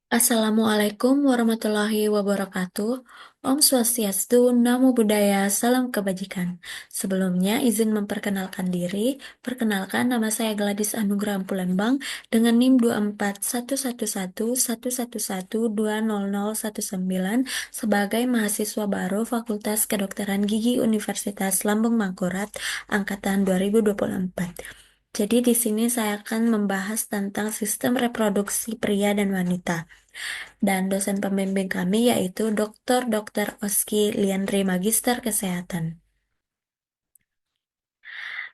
Assalamualaikum warahmatullahi wabarakatuh. Om Swastiastu, Namo Buddhaya, Salam Kebajikan. Sebelumnya, izin memperkenalkan diri. Perkenalkan, nama saya Gladys Anugrah Ampulembang dengan NIM 2411111200019 sebagai mahasiswa baru Fakultas Kedokteran Gigi Universitas Lambung Mangkurat angkatan 2024. Jadi di sini saya akan membahas tentang sistem reproduksi pria dan wanita. Dan dosen pembimbing kami yaitu Dr. Oski Liandri Magister Kesehatan.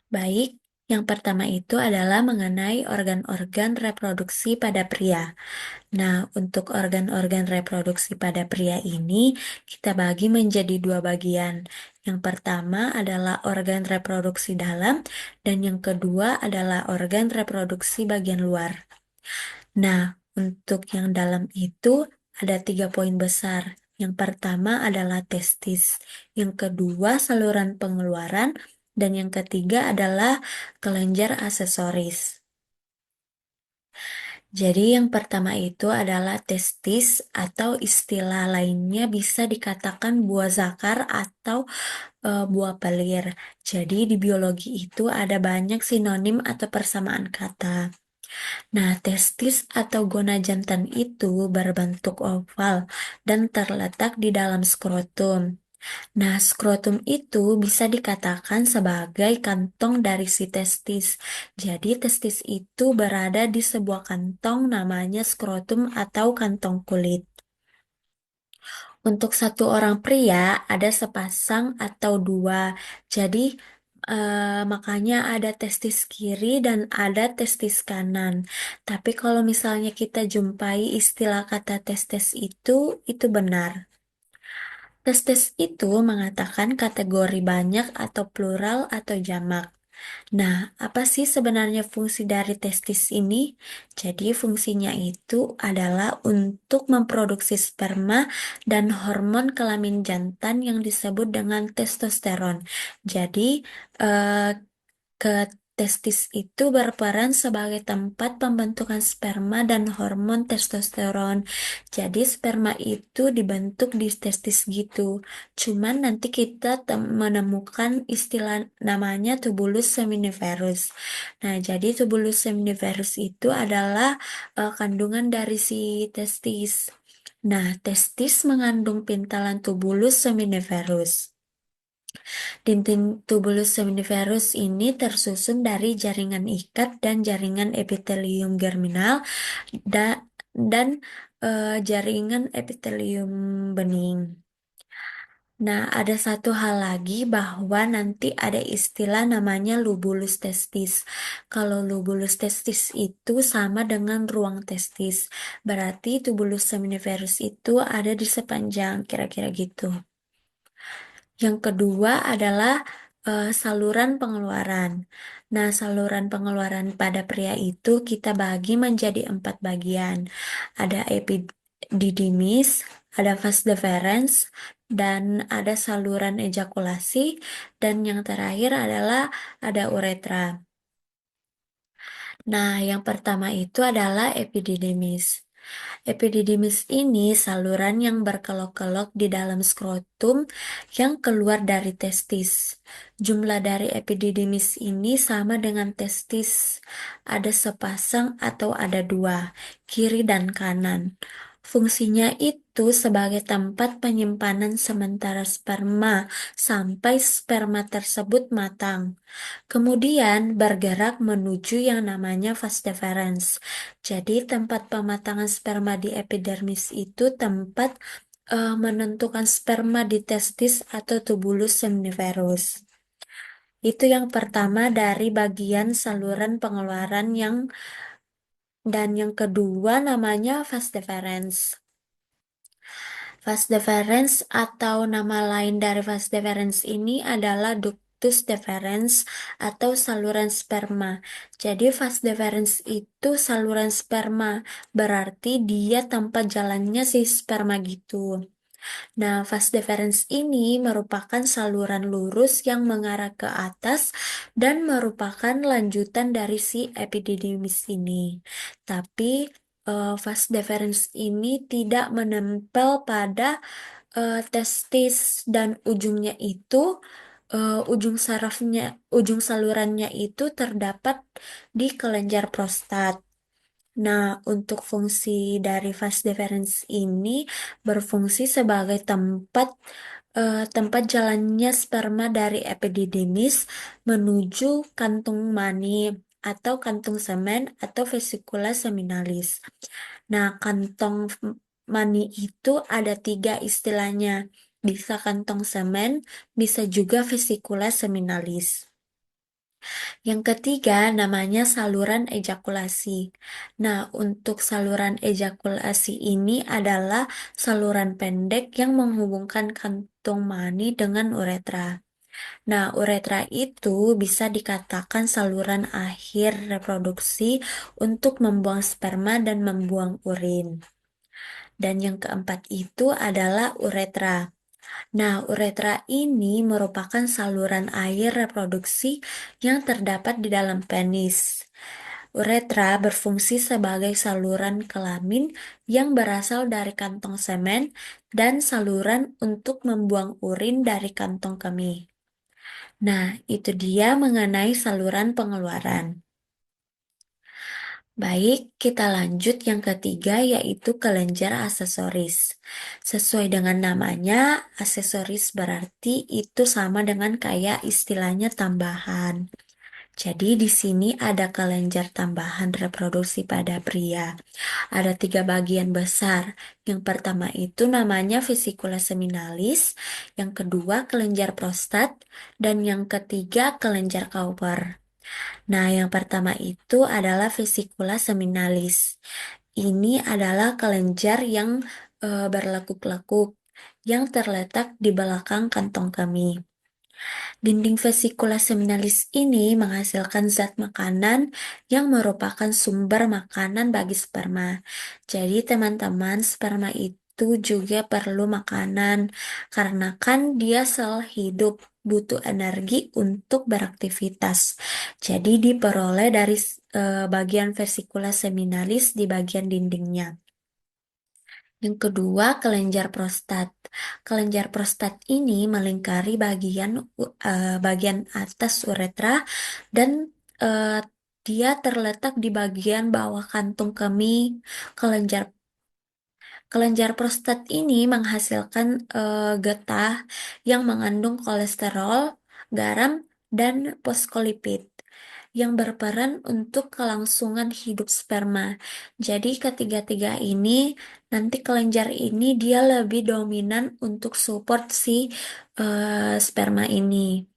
Baik, yang pertama itu adalah mengenai organ-organ reproduksi pada pria. Nah, untuk organ-organ reproduksi pada pria ini kita bagi menjadi dua bagian. Yang pertama adalah organ reproduksi dalam dan yang kedua adalah organ reproduksi bagian luar. Nah, untuk yang dalam itu ada 3 poin besar. Yang pertama adalah testis, yang kedua saluran pengeluaran, dan yang ketiga adalah kelenjar aksesoris. Jadi yang pertama itu adalah testis atau istilah lainnya bisa dikatakan buah zakar atau buah pelir. Jadi di biologi itu ada banyak sinonim atau persamaan kata. Nah, testis atau gona jantan itu berbentuk oval dan terletak di dalam skrotum. Nah, skrotum itu bisa dikatakan sebagai kantong dari si testis. Jadi, testis itu berada di sebuah kantong namanya skrotum atau kantong kulit. Untuk satu orang pria ada sepasang atau dua. Jadi, makanya ada testis kiri dan ada testis kanan. Tapi kalau misalnya kita jumpai istilah kata testis itu benar. Testis itu mengatakan kategori banyak atau plural atau jamak. Nah, apa sih sebenarnya fungsi dari testis ini? Jadi, fungsinya itu adalah untuk memproduksi sperma dan hormon kelamin jantan yang disebut dengan testosteron. Jadi, eh, ke testis itu berperan sebagai tempat pembentukan sperma dan hormon testosteron. Jadi sperma itu dibentuk di testis gitu. Cuman nanti kita menemukan istilah namanya tubulus seminiferus. Nah, jadi tubulus seminiferus itu adalah kandungan dari si testis. Nah, testis mengandung pintalan tubulus seminiferus. Dintin tubulus seminiferus ini tersusun dari jaringan ikat dan jaringan epitelium germinal dan jaringan epitelium bening. Nah, ada satu hal lagi bahwa nanti ada istilah namanya lubulus testis. Kalau lubulus testis itu sama dengan ruang testis. Berarti tubulus seminiferus itu ada di sepanjang kira-kira gitu. Yang kedua adalah saluran pengeluaran. Nah, saluran pengeluaran pada pria itu kita bagi menjadi 4 bagian. Ada epididymis, ada vas deferens, dan ada saluran ejakulasi, dan yang terakhir adalah ada uretra. Nah, yang pertama itu adalah epididymis. Epididymis ini saluran yang berkelok-kelok di dalam skrotum yang keluar dari testis. Jumlah dari epididymis ini sama dengan testis. Ada sepasang atau ada dua, kiri dan kanan. Fungsinya itu sebagai tempat penyimpanan sementara sperma sampai sperma tersebut matang. Kemudian bergerak menuju yang namanya vas deferens. Jadi tempat pematangan sperma di epidermis itu tempat menentukan sperma di testis atau tubulus seminiferus. Itu yang pertama dari bagian saluran pengeluaran dan yang kedua namanya vas deferens. Vas deferens atau nama lain dari vas deferens ini adalah ductus deferens atau saluran sperma. Jadi vas deferens itu saluran sperma, berarti dia tempat jalannya si sperma gitu. Nah, vas deferens ini merupakan saluran lurus yang mengarah ke atas dan merupakan lanjutan dari si epididymis ini. Tapi vas deferens ini tidak menempel pada testis dan ujungnya itu ujung salurannya itu terdapat di kelenjar prostat. Nah, untuk fungsi dari vas deferens ini berfungsi sebagai tempat jalannya sperma dari epididymis menuju kantung mani atau kantung semen atau vesikula seminalis. Nah, kantong mani itu ada tiga istilahnya. Bisa kantong semen, bisa juga vesikula seminalis. Yang ketiga namanya saluran ejakulasi. Nah, untuk saluran ejakulasi ini adalah saluran pendek yang menghubungkan kantung mani dengan uretra. Nah, uretra itu bisa dikatakan saluran akhir reproduksi untuk membuang sperma dan membuang urin. Dan yang keempat itu adalah uretra. Nah, uretra ini merupakan saluran air reproduksi yang terdapat di dalam penis. Uretra berfungsi sebagai saluran kelamin yang berasal dari kantong semen dan saluran untuk membuang urin dari kantong kemih. Nah, itu dia mengenai saluran pengeluaran. Baik, kita lanjut yang ketiga yaitu kelenjar aksesoris. Sesuai dengan namanya, aksesoris berarti itu sama dengan kayak istilahnya tambahan. Jadi di sini ada kelenjar tambahan reproduksi pada pria. Ada tiga bagian besar. Yang pertama itu namanya vesikula seminalis, yang kedua kelenjar prostat, dan yang ketiga kelenjar Cowper. Nah, yang pertama itu adalah vesikula seminalis. Ini adalah kelenjar yang berlekuk-lekuk yang terletak di belakang kantong kemih. Dinding vesikula seminalis ini menghasilkan zat makanan yang merupakan sumber makanan bagi sperma. Jadi teman-teman, sperma itu juga perlu makanan karena kan dia sel hidup, butuh energi untuk beraktivitas. Jadi diperoleh dari bagian vesikula seminalis di bagian dindingnya. Yang kedua, kelenjar prostat. Kelenjar prostat ini melingkari bagian atas uretra dan eh, dia terletak di bagian bawah kantung kemih. Kelenjar kelenjar prostat ini menghasilkan getah yang mengandung kolesterol, garam, dan fosfolipid yang berperan untuk kelangsungan hidup sperma. Jadi ketiga-tiga ini nanti kelenjar ini dia lebih dominan untuk support si sperma ini.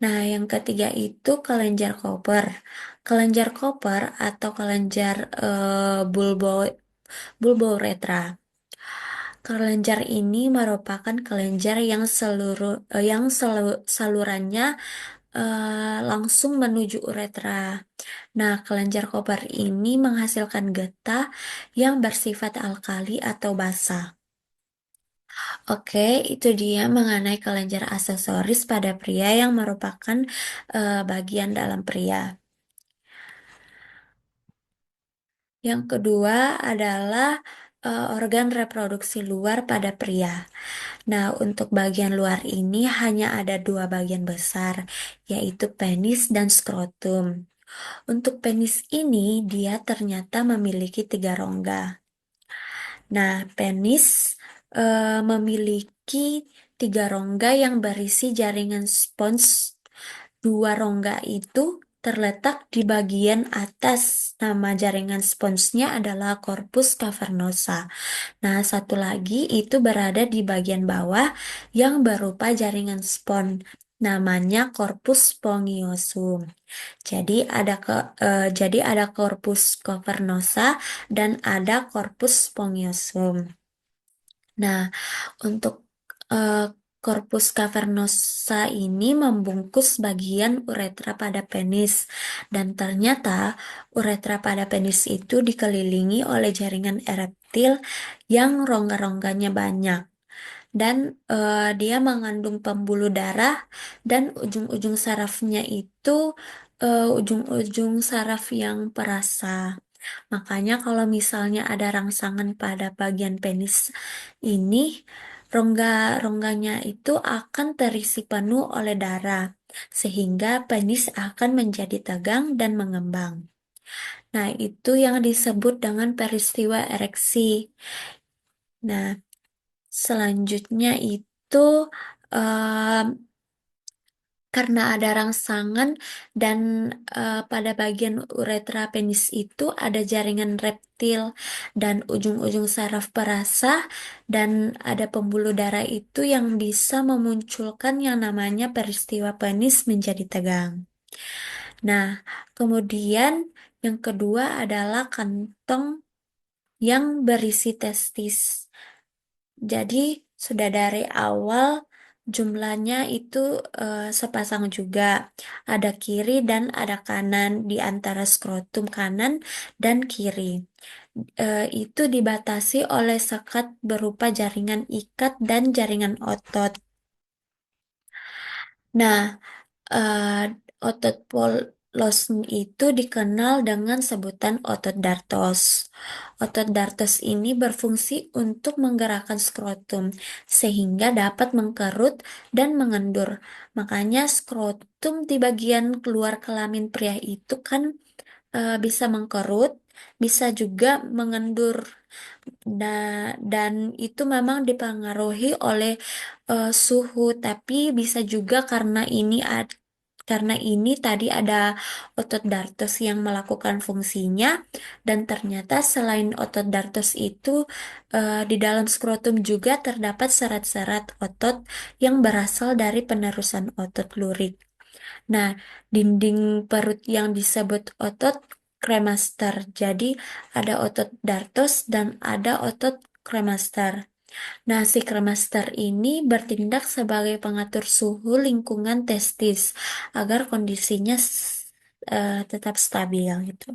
Nah, yang ketiga itu kelenjar Cowper. Kelenjar Cowper atau kelenjar bulbouretra. Kelenjar ini merupakan kelenjar yang salurannya langsung menuju uretra. Nah, kelenjar koper ini menghasilkan getah yang bersifat alkali atau basa. Oke, itu dia mengenai kelenjar aksesoris pada pria yang merupakan bagian dalam pria. Yang kedua adalah organ reproduksi luar pada pria. Nah, untuk bagian luar ini hanya ada dua bagian besar, yaitu penis dan skrotum. Untuk penis ini, dia ternyata memiliki tiga rongga. Nah, penis memiliki tiga rongga yang berisi jaringan spons. Dua rongga itu terletak di bagian atas. Nama jaringan sponsnya adalah corpus cavernosa. Nah, satu lagi itu berada di bagian bawah yang berupa jaringan spons. Namanya corpus spongiosum. Jadi ada corpus cavernosa dan ada corpus spongiosum. Nah, untuk eh, corpus cavernosa ini membungkus bagian uretra pada penis dan ternyata uretra pada penis itu dikelilingi oleh jaringan ereptil yang rongga-rongganya banyak dan dia mengandung pembuluh darah dan ujung-ujung sarafnya itu ujung-ujung saraf yang perasa. Makanya kalau misalnya ada rangsangan pada bagian penis ini, rongga-rongganya itu akan terisi penuh oleh darah, sehingga penis akan menjadi tegang dan mengembang. Nah, itu yang disebut dengan peristiwa ereksi. Nah, selanjutnya itu em, karena ada rangsangan dan pada bagian uretra penis itu ada jaringan reptil dan ujung-ujung saraf perasa dan ada pembuluh darah itu yang bisa memunculkan yang namanya peristiwa penis menjadi tegang. Nah, kemudian yang kedua adalah kantong yang berisi testis. Jadi sudah dari awal jumlahnya itu sepasang juga. Ada kiri dan ada kanan di antara skrotum kanan dan kiri. Itu dibatasi oleh sekat berupa jaringan ikat dan jaringan otot. Nah, eh, otot polos itu dikenal dengan sebutan otot dartos. Otot dartos ini berfungsi untuk menggerakkan skrotum sehingga dapat mengkerut dan mengendur. Makanya skrotum di bagian keluar kelamin pria itu kan bisa mengkerut, bisa juga mengendur. Dan itu memang dipengaruhi oleh suhu, tapi bisa juga karena ini tadi ada otot dartos yang melakukan fungsinya, dan ternyata selain otot dartos itu di dalam skrotum juga terdapat serat-serat otot yang berasal dari penerusan otot lurik. Nah, dinding perut yang disebut otot kremaster. Jadi ada otot dartos dan ada otot kremaster. Nah, si kremaster ini bertindak sebagai pengatur suhu lingkungan testis agar kondisinya tetap stabil gitu.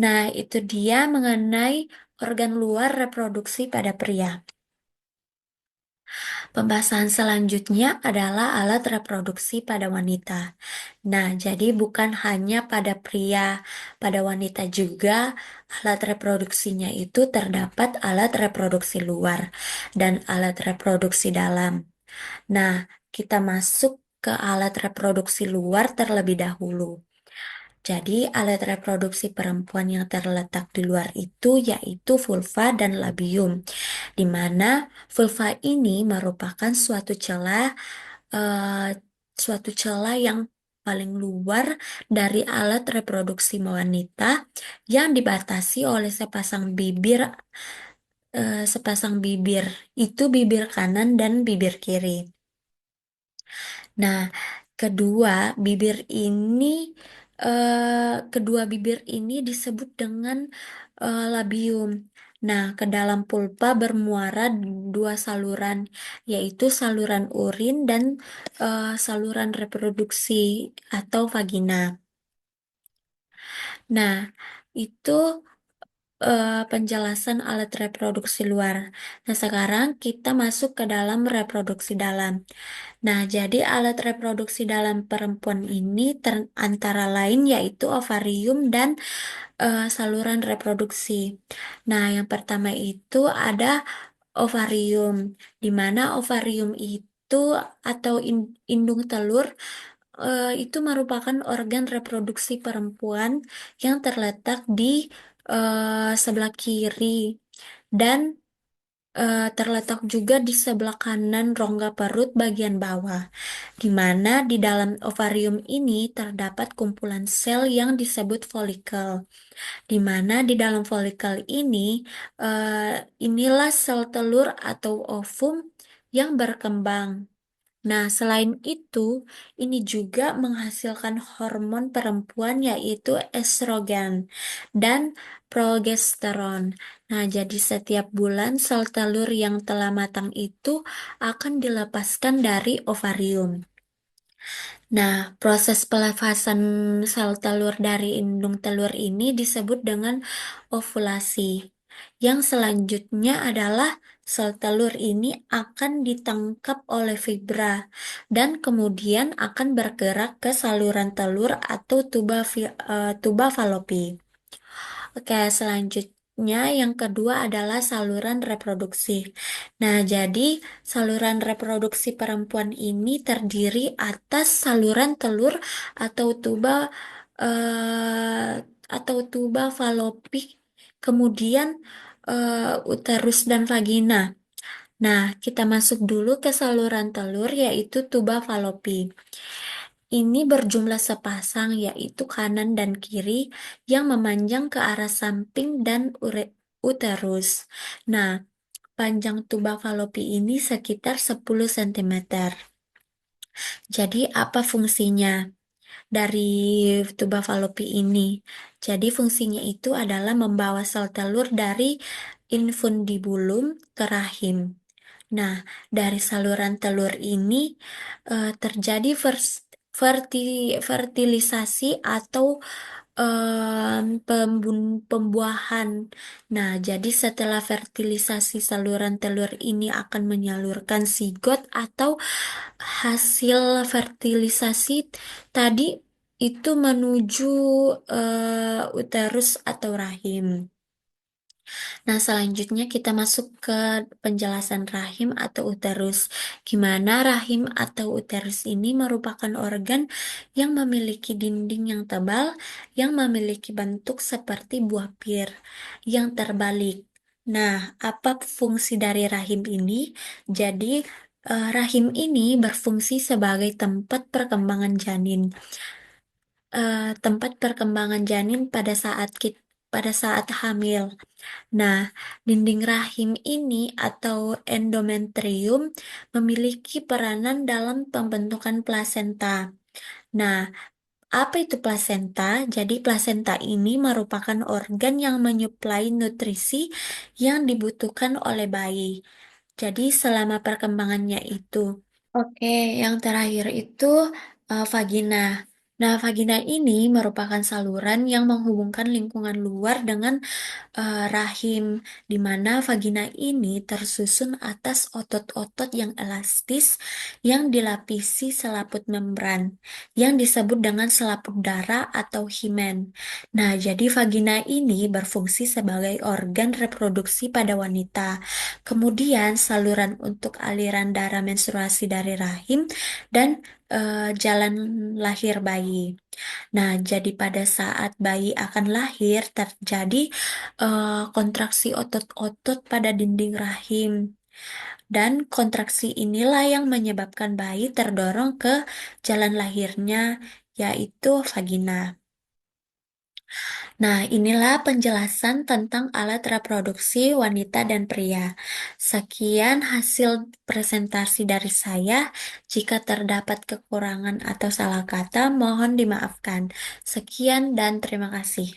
Nah, itu dia mengenai organ luar reproduksi pada pria. Pembahasan selanjutnya adalah alat reproduksi pada wanita. Nah, jadi bukan hanya pada pria, pada wanita juga alat reproduksinya itu terdapat alat reproduksi luar dan alat reproduksi dalam. Nah, kita masuk ke alat reproduksi luar terlebih dahulu. Jadi, alat reproduksi perempuan yang terletak di luar itu yaitu vulva dan labium, di mana vulva ini merupakan eh, suatu celah yang paling luar dari alat reproduksi wanita yang dibatasi oleh sepasang bibir itu bibir kanan dan bibir kiri. Nah, kedua bibir ini kedua bibir ini disebut dengan labium. Nah, ke dalam pulpa bermuara dua saluran, yaitu saluran urin dan saluran reproduksi atau vagina. Nah, itu penjelasan alat reproduksi luar. Nah, sekarang kita masuk ke dalam reproduksi dalam. Nah, jadi alat reproduksi dalam perempuan ini antara lain yaitu ovarium dan saluran reproduksi. Nah, yang pertama itu ada ovarium, di mana ovarium itu atau indung telur itu merupakan organ reproduksi perempuan yang terletak di sebelah kiri dan terletak juga di sebelah kanan rongga perut bagian bawah, di mana di dalam ovarium ini terdapat kumpulan sel yang disebut folikel, di mana di dalam folikel ini inilah sel telur atau ovum yang berkembang. Nah, selain itu, ini juga menghasilkan hormon perempuan yaitu estrogen dan progesteron. Nah, jadi setiap bulan sel telur yang telah matang itu akan dilepaskan dari ovarium. Nah, proses pelepasan sel telur dari indung telur ini disebut dengan ovulasi. Yang selanjutnya adalah sel telur ini akan ditangkap oleh fibra dan kemudian akan bergerak ke saluran telur atau tuba falopi. Oke, selanjutnya yang kedua adalah saluran reproduksi. Nah, jadi saluran reproduksi perempuan ini terdiri atas saluran telur atau tuba falopik, kemudian uterus dan vagina. Nah, kita masuk dulu ke saluran telur yaitu tuba falopi. Ini berjumlah sepasang yaitu kanan dan kiri yang memanjang ke arah samping dan uterus. Nah, panjang tuba falopi ini sekitar 10 cm. Jadi, apa fungsinya dari tuba falopi ini? Jadi, fungsinya itu adalah membawa sel telur dari infundibulum ke rahim. Nah, dari saluran telur ini terjadi fertilisasi atau pembuahan. Nah, jadi setelah fertilisasi saluran telur ini akan menyalurkan zigot atau hasil fertilisasi tadi itu menuju uterus atau rahim. Nah, selanjutnya kita masuk ke penjelasan rahim atau uterus. Gimana rahim atau uterus ini merupakan organ yang memiliki dinding yang tebal, yang memiliki bentuk seperti buah pir yang terbalik. Nah, apa fungsi dari rahim ini? Jadi, rahim ini berfungsi sebagai tempat perkembangan janin. Tempat perkembangan janin pada saat hamil. Nah, dinding rahim ini atau endometrium memiliki peranan dalam pembentukan plasenta. Nah, apa itu plasenta? Jadi, plasenta ini merupakan organ yang menyuplai nutrisi yang dibutuhkan oleh bayi. Jadi, selama perkembangannya itu. Oke, yang terakhir itu vagina. Nah, vagina ini merupakan saluran yang menghubungkan lingkungan luar dengan rahim, di mana vagina ini tersusun atas otot-otot yang elastis yang dilapisi selaput membran, yang disebut dengan selaput darah atau himen. Nah, jadi vagina ini berfungsi sebagai organ reproduksi pada wanita. Kemudian, saluran untuk aliran darah menstruasi dari rahim dan jalan lahir bayi. Nah, jadi pada saat bayi akan lahir terjadi kontraksi otot-otot pada dinding rahim. Dan kontraksi inilah yang menyebabkan bayi terdorong ke jalan lahirnya, yaitu vagina. Nah, inilah penjelasan tentang alat reproduksi wanita dan pria. Sekian hasil presentasi dari saya. Jika terdapat kekurangan atau salah kata, mohon dimaafkan. Sekian dan terima kasih.